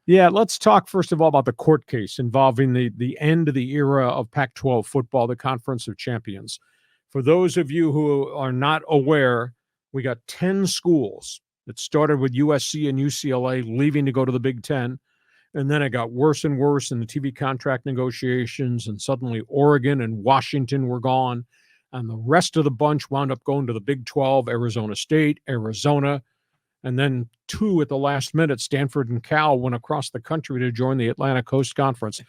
Yeah, let's talk first of all about the court case involving the end of the era of Pac-12 football, the Conference of Champions. For those of you who are not aware, we got 10 schools. It started with USC and UCLA leaving to go to the Big Ten, and then it got worse and worse in the TV contract negotiations, and suddenly Oregon and Washington were gone, and the rest of the bunch wound up going to the Big 12, Arizona State, Arizona, and then two at the last minute, Stanford and Cal, went across the country to join the Atlantic Coast Conference.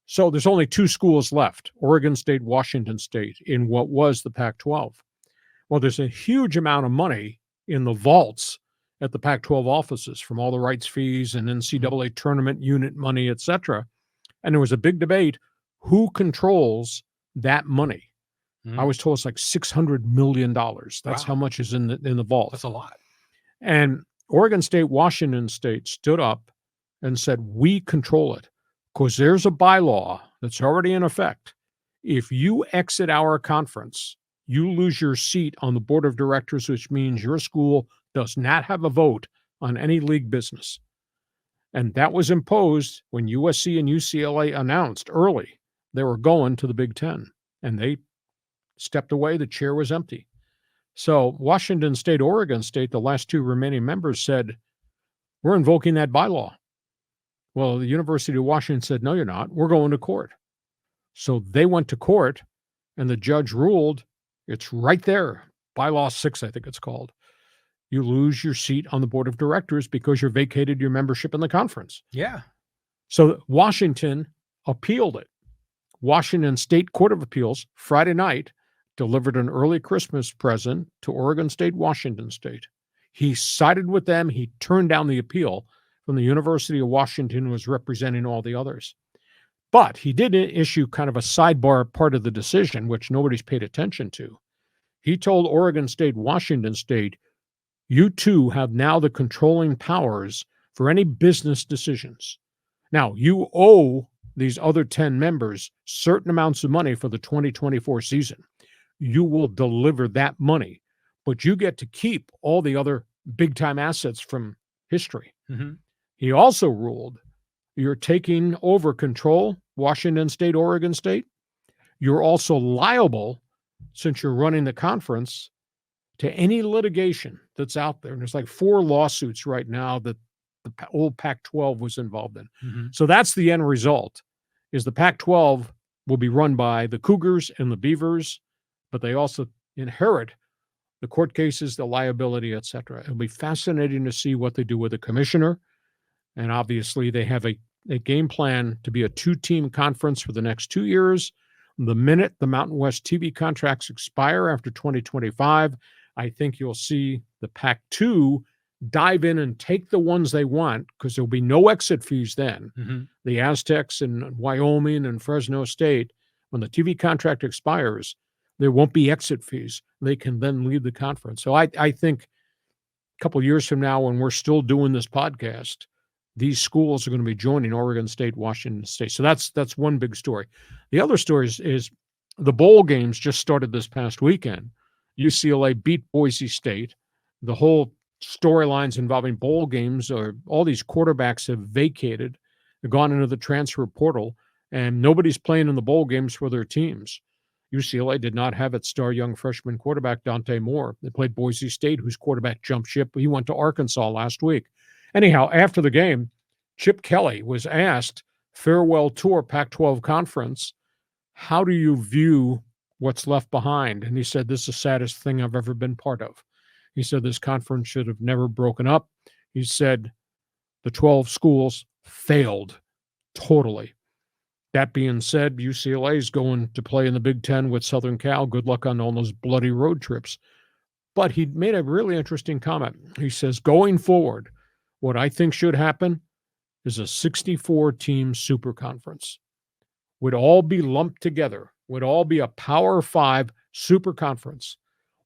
So there's only two schools left, Oregon State, Washington State, in what was the Pac-12. Well, there's a huge amount of money in the vaults at the Pac-12 offices from all the rights fees and NCAA tournament unit money, et cetera. And there was a big debate, who controls that money? I was told it's like $600 million. That's how much is in the vault. That's a lot. And Oregon State, Washington State stood up and said, we control it because there's a bylaw that's already in effect. If you exit our conference, you lose your seat on the board of directors, which means your school does not have a vote on any league business. And that was imposed when USC and UCLA announced early they were going to the Big Ten. And they stepped away. The chair was empty. So Washington State, Oregon State, the last two remaining members said, we're invoking that bylaw. Well, the University of Washington said, no, you're not. We're going to court. So they went to court, and the judge ruled, it's right there. Bylaw 6, I think it's called. You lose your seat on the board of directors because you've vacated your membership in the conference. Yeah. So Washington appealed it. Washington State Court of Appeals, Friday night, delivered an early Christmas present to Oregon State, Washington State. He sided with them. He turned down the appeal from the University of Washington, who was representing all the others. But he did issue kind of a sidebar part of the decision, which nobody's paid attention to. He told Oregon State, Washington State, you two have now the controlling powers for any business decisions. Now, you owe these other 10 members certain amounts of money for the 2024 season. You will deliver that money, but you get to keep all the other big-time assets from history. Mm-hmm. He also ruled you're taking over control, Washington State, Oregon State. You're also liable, since you're running the conference, to any litigation that's out there. And there's like 4 lawsuits right now that the old Pac-12 was involved in. Mm-hmm. So that's the end result, is the Pac-12 will be run by the Cougars and the Beavers, but they also inherit the court cases, the liability, et cetera. It'll be fascinating to see what they do with the commissioner. And obviously they have a game plan to be a 2-team conference for the next 2 years. The minute the Mountain West TV contracts expire after 2025, I think you'll see the Pac-2 dive in and take the ones they want, because there'll be no exit fees then. Mm-hmm. The Aztecs and Wyoming and Fresno State, when the TV contract expires, there won't be exit fees. They can then leave the conference. So I think a couple of years from now, when we're still doing this podcast, these schools are going to be joining Oregon State, Washington State. So that's one big story. The other story is the bowl games just started this past weekend. UCLA beat Boise State. The whole storylines involving bowl games, or all these quarterbacks have vacated, have gone into the transfer portal, and nobody's playing in the bowl games for their teams. UCLA did not have its star young freshman quarterback, Dante Moore. They played Boise State, whose quarterback jumped ship. He went to Arkansas last week. Anyhow, after the game, Chip Kelly was asked, farewell tour Pac-12 conference, how do you view what's left behind? And he said, this is the saddest thing I've ever been part of. He said this conference should have never broken up. He said the 12 schools failed totally. That being said, UCLA is going to play in the Big Ten with Southern Cal. Good luck on all those bloody road trips. But he made a really interesting comment. He says, going forward, what I think should happen is a 64-team super conference. Would all be lumped together, would all be a Power 5 super conference.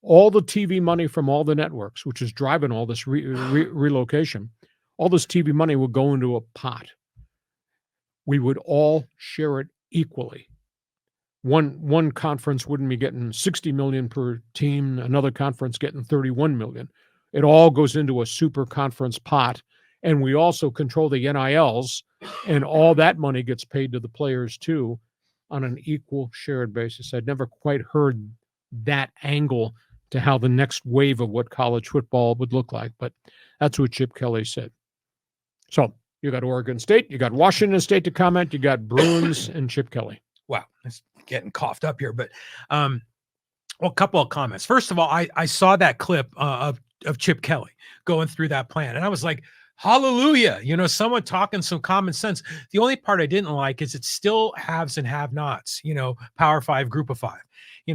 All the TV money from all the networks, which is driving all this relocation, all this TV money would go into a pot. We would all share it equally. One conference wouldn't be getting $60 million per team, another conference getting $31 million. It all goes into a super conference pot, And we also control the NILs, and all that money gets paid to the players too on an equal shared basis. I'd never quite heard that angle to how the next wave of what college football would look like, but that's what Chip Kelly said. So you got Oregon State, you got Washington State to comment, you got Bruins and Chip Kelly. Wow, it's getting coughed up here, but well, a couple of comments. First of all, I saw that clip of Chip Kelly going through that plan, and I was like, hallelujah, someone talking some common sense. The only part I didn't like is it still haves and have-nots, Power 5, Group of 5.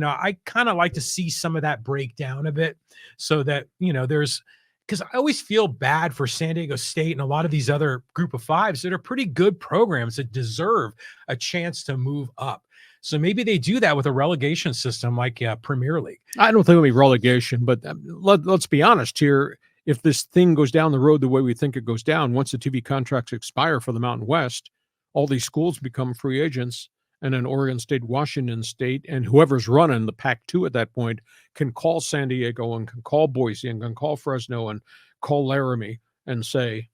I kind of like to see some of that break down a bit so that, there's, because I always feel bad for San Diego State and a lot of these other Group of 5s that are pretty good programs that deserve a chance to move up. So maybe they do that with a relegation system like Premier League. I don't think it'll be relegation, but let's be honest here. If this thing goes down the road the way we think it goes down, once the TV contracts expire for the Mountain West, all these schools become free agents, and then Oregon State, Washington State, and whoever's running the Pac-2 at that point can call San Diego and can call Boise and can call Fresno and call Laramie and say,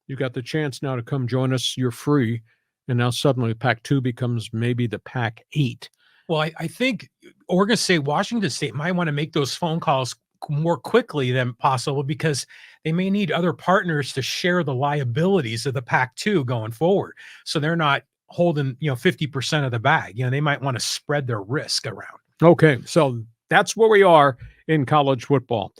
you got the chance now to come join us. You're free. And now suddenly Pac-2 becomes maybe the Pac-8. Well, I think Oregon State, Washington State might want to make those phone calls more quickly than possible because they may need other partners to share the liabilities of the Pac-2 going forward. So they're not holding, 50% of the bag. They might want to spread their risk around. Okay, so that's where we are in college football.